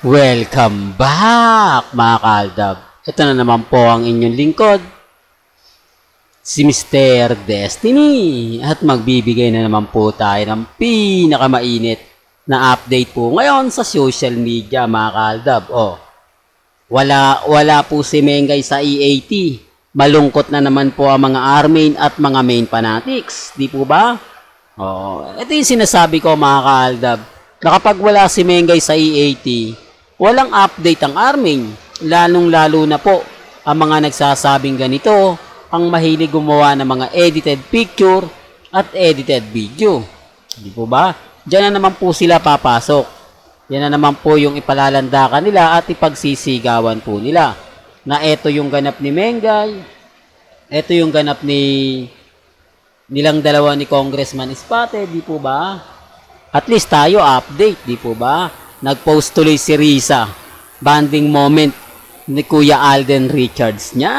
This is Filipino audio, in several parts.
Welcome back mga kaaldab. Ito na naman po ang inyong lingkod, si Mr. Destiny. At magbibigay na naman po tayo ng pinakamainit na update po ngayon sa social media mga kaaldab. Wala po si Mengay sa EAT. Malungkot na naman po ang mga Armain at mga main fanatics. Di po ba? Ito yung sinasabi ko mga kaaldab. Na kapag wala si Mengay sa EAT, walang update ang Armain. Lalong-lalo na po ang mga nagsasabing ganito, ang mahilig gumawa ng mga edited picture at edited video. Di po ba? Diyan na naman po sila papasok. Yan na naman po yung ipalalandakan nila at ipagsisigawan po nila. Na eto yung ganap ni Mengay, eto yung ganap nilang dalawa ni Congressman Spotted, di po ba? At least tayo update, di po ba? Nag-post tuloy si Risa, banding moment ni Kuya Alden Richards niya.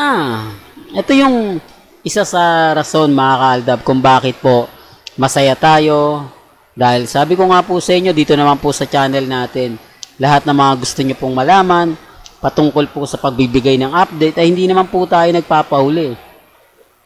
Ito yung isa sa rason mga kaaldab kung bakit po masaya tayo. Dahil sabi ko nga po sa inyo, dito naman po sa channel natin, lahat ng mga gusto nyo pong malaman, patungkol po sa pagbibigay ng update, ay hindi naman po tayo nagpapahuli.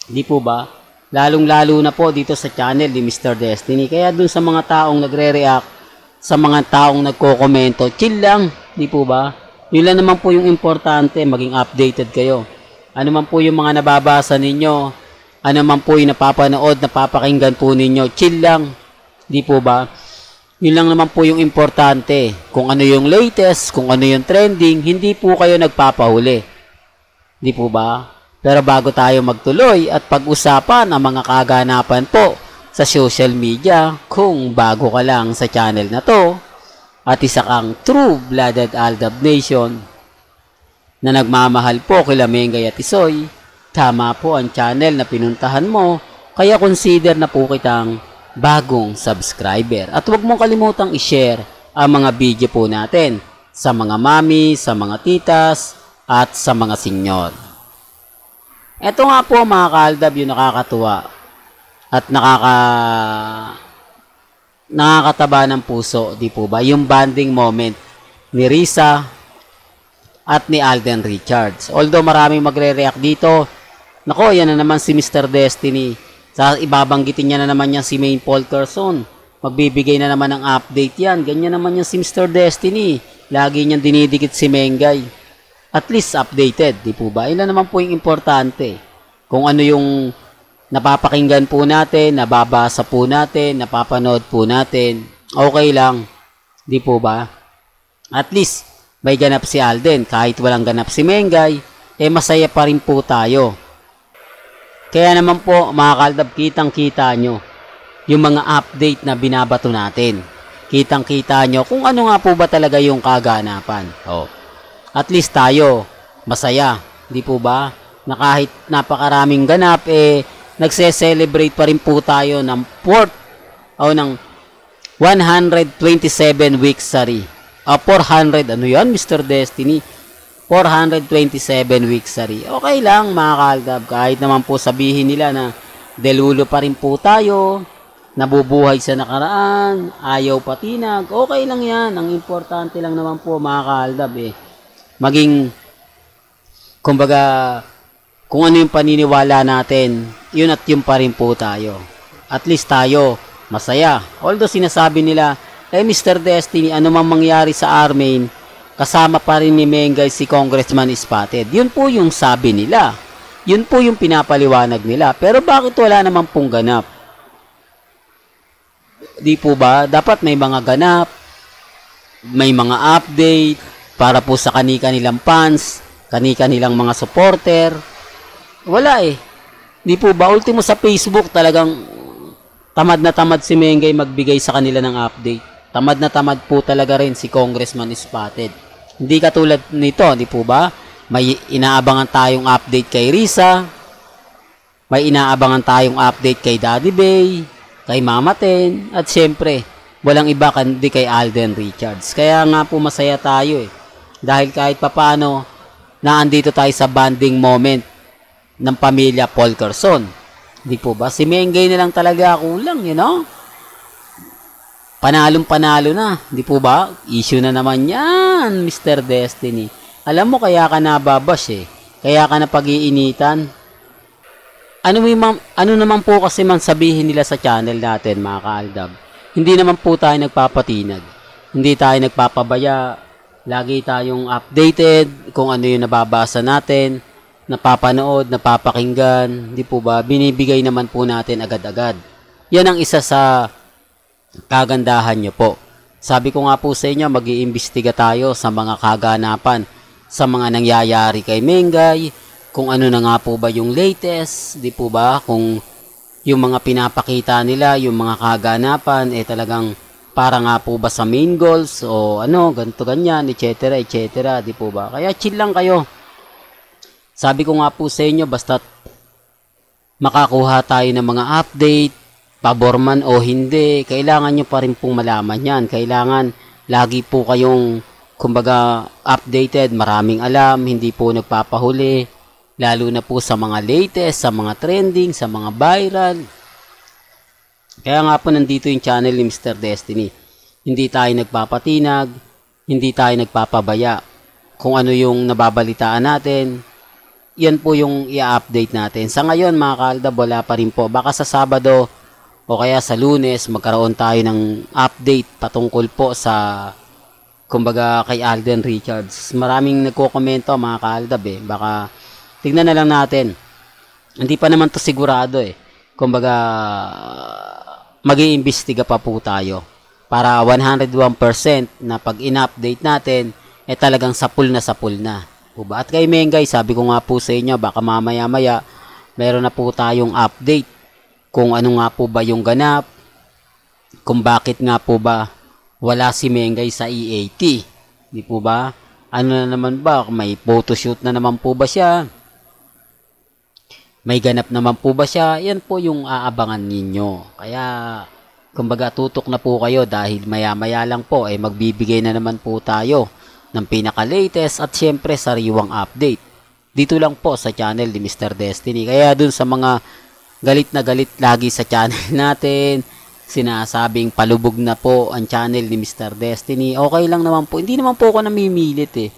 Di po ba? Lalong-lalo na po dito sa channel ni Mr. Destiny. Kaya dun sa mga taong nagre-react, sa mga taong nagko-komento, chill lang, di po ba? Yun lang naman po yung importante, maging updated kayo. Ano man po yung mga nababasa ninyo, ano man po yung napapanood, napapakinggan po ninyo, chill lang, di po ba? Yun lang naman po yung importante. Kung ano yung latest, kung ano yung trending, hindi po kayo nagpapahuli. Di po ba? Pero bago tayo magtuloy at pag-usapan ang mga kaganapan po sa social media, kung bago ka lang sa channel na to at isa kang true-blooded Aldab Nation na nagmamahal po kila Mengay at Isoy, tama po ang channel na pinuntahan mo, kaya consider na po kitang bagong subscriber. At huwag mong kalimutang i-share ang mga video po natin sa mga mami, sa mga titas, at sa mga senyor. Ito nga po mga kaaldab yung nakakatuwa at nakakataba ng puso, di po ba? Yung bonding moment ni Risa at ni Alden Richards. Although maraming magre-react dito, nako, yan na naman si Mr. Destiny. Sa ibabanggitin niya na naman yan si Main Polkerson. Magbibigay na naman ng update yan. Ganyan naman yan si Mr. Destiny. Lagi niyang dinidikit si Mengay. At least updated, di po ba? Ilan naman po yung importante. Kung ano yung napapakinggan po natin, nababasa po natin, napapanood po natin, okay lang. Di po ba? At least, may ganap si Alden. Kahit walang ganap si Mengay, masaya pa rin po tayo. Kaya naman po, mga kaaldab, kitang-kita nyo yung mga update na binabato natin. Kitang-kita nyo kung ano nga po ba talaga yung kaganapan. At least tayo, masaya. Di po ba? Na kahit napakaraming ganap, nagse-celebrate pa rin po tayo ng ng 127 weeksary. 400, ano yan, Mr. Destiny? 427 weeksary. Okay lang, mga kaaldab. Kahit naman po sabihin nila na delulo pa rin po tayo, nabubuhay sa nakaraan, ayaw patinag, okay lang yan. Ang importante lang naman po, mga kaaldab, maging, kumbaga, kung ano yung paniniwala natin, yun at yun pa rin po tayo. At least tayo, masaya. Although sinasabi nila, Mr. Destiny, ano mang mangyari sa Armain, kasama pa rin ni Mengay si Congressman Spotted. Yun po yung sabi nila. Yun po yung pinapaliwanag nila. Pero bakit wala naman pong ganap? Di po ba? Dapat may mga ganap, may mga update, para po sa kani-kanilang fans, kani-kanilang mga supporter. Wala Di po ba? Ultimo sa Facebook talagang tamad na tamad si Mengay magbigay sa kanila ng update. Tamad na tamad po talaga rin si Congressman Spotted. Hindi katulad nito, di po ba? May inaabangan tayong update kay Risa. May inaabangan tayong update kay Daddy Bay, kay Mama Ten, at syempre, walang iba kundi kay Alden Richards. Kaya nga po masaya tayo Dahil kahit papano, naandito tayo sa bonding moment ng pamilya Polkerson. Di po ba? Si Mengay na lang talaga kulang, panalong-panalo na, di po ba? Issue na naman yan, Mr. Destiny. Alam mo, kaya ka nababash eh. Kaya ka na pag-iinitan. Ano naman po kasi man sabihin nila sa channel natin, mga kaaldab. Hindi naman po tayo nagpapatinag. Hindi tayo nagpapabaya. Lagi tayong updated kung ano yung nababasa natin, napapanood, napapakinggan. Di po ba? Binibigay naman po natin agad-agad. Yan ang isa sa kagandahan nyo po. Sabi ko nga po sa inyo, mag-iimbestiga tayo sa mga kaganapan, sa mga nangyayari kay Mengay, kung ano na nga po ba yung latest, di po ba? Kung yung mga pinapakita nila, yung mga kaganapan, talagang para nga po ba sa main goals, o ano, ganito ganyan, etc. etc. Di po ba? Kaya chill lang kayo. Sabi ko nga po sa inyo, basta makakuha tayo ng mga update, pabor man o hindi, kailangan nyo pa rin pong malaman yan. Kailangan lagi po kayong, kumbaga, updated, maraming alam, hindi po nagpapahuli, lalo na po sa mga latest, sa mga trending, sa mga viral. Kaya nga po nandito yung channel ni Mr. Destiny. Hindi tayo nagpapatinag, hindi tayo nagpapabaya. Kung ano yung nababalitaan natin, yan po yung i-update natin. Sa ngayon mga kaaldab, wala pa rin po. Baka sa Sabado o kaya sa Lunes, magkaroon tayo ng update patungkol po sa, kumbaga, kay Alden Richards. Maraming nagko-komento mga kaaldab eh. Baka tignan na lang natin. Hindi pa naman to sigurado eh. Kumbaga, mag-iimbestiga pa po tayo para 101% na pag in-update natin talagang sapul na. Diba? At kay Mengay, sabi ko nga po sa inyo, baka mamaya-maya meron na po tayong update kung ano nga po ba yung ganap, kung bakit nga po ba wala si Mengay sa EAT. Di po ba? Ano na naman ba? May photoshoot na naman po ba siya? May ganap naman po ba siya? Yan po yung aabangan ninyo. Kaya, kumbaga, tutok na po kayo dahil maya-maya lang po magbibigay na naman po tayo ng pinaka-latest at syempre sariwang update. Dito lang po sa channel ni Mr. Destiny. Kaya dun sa mga galit na galit lagi sa channel natin, sinasabing palubog na po ang channel ni Mr. Destiny, okay lang naman po. Hindi naman po ako namimilit eh.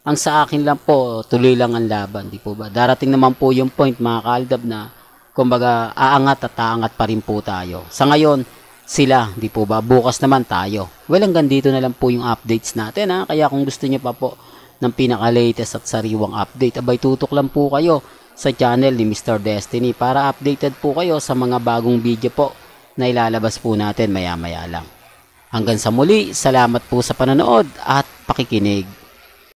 Ang sa akin lang po, tuloy lang ang laban, di po ba? Darating naman po yung point mga kaaldab na, kumbaga, aangat at aangat pa rin po tayo. Sa ngayon, sila, di po ba? Bukas naman tayo. Well, hanggang dito na lang po yung updates natin ha. Kaya kung gusto niyo pa po ng pinaka-latest at sariwang update, abay tutok lang po kayo sa channel ni Mr. Destiny para updated po kayo sa mga bagong video po na ilalabas po natin maya-maya lang. Hanggang sa muli, salamat po sa panonood at pakikinig.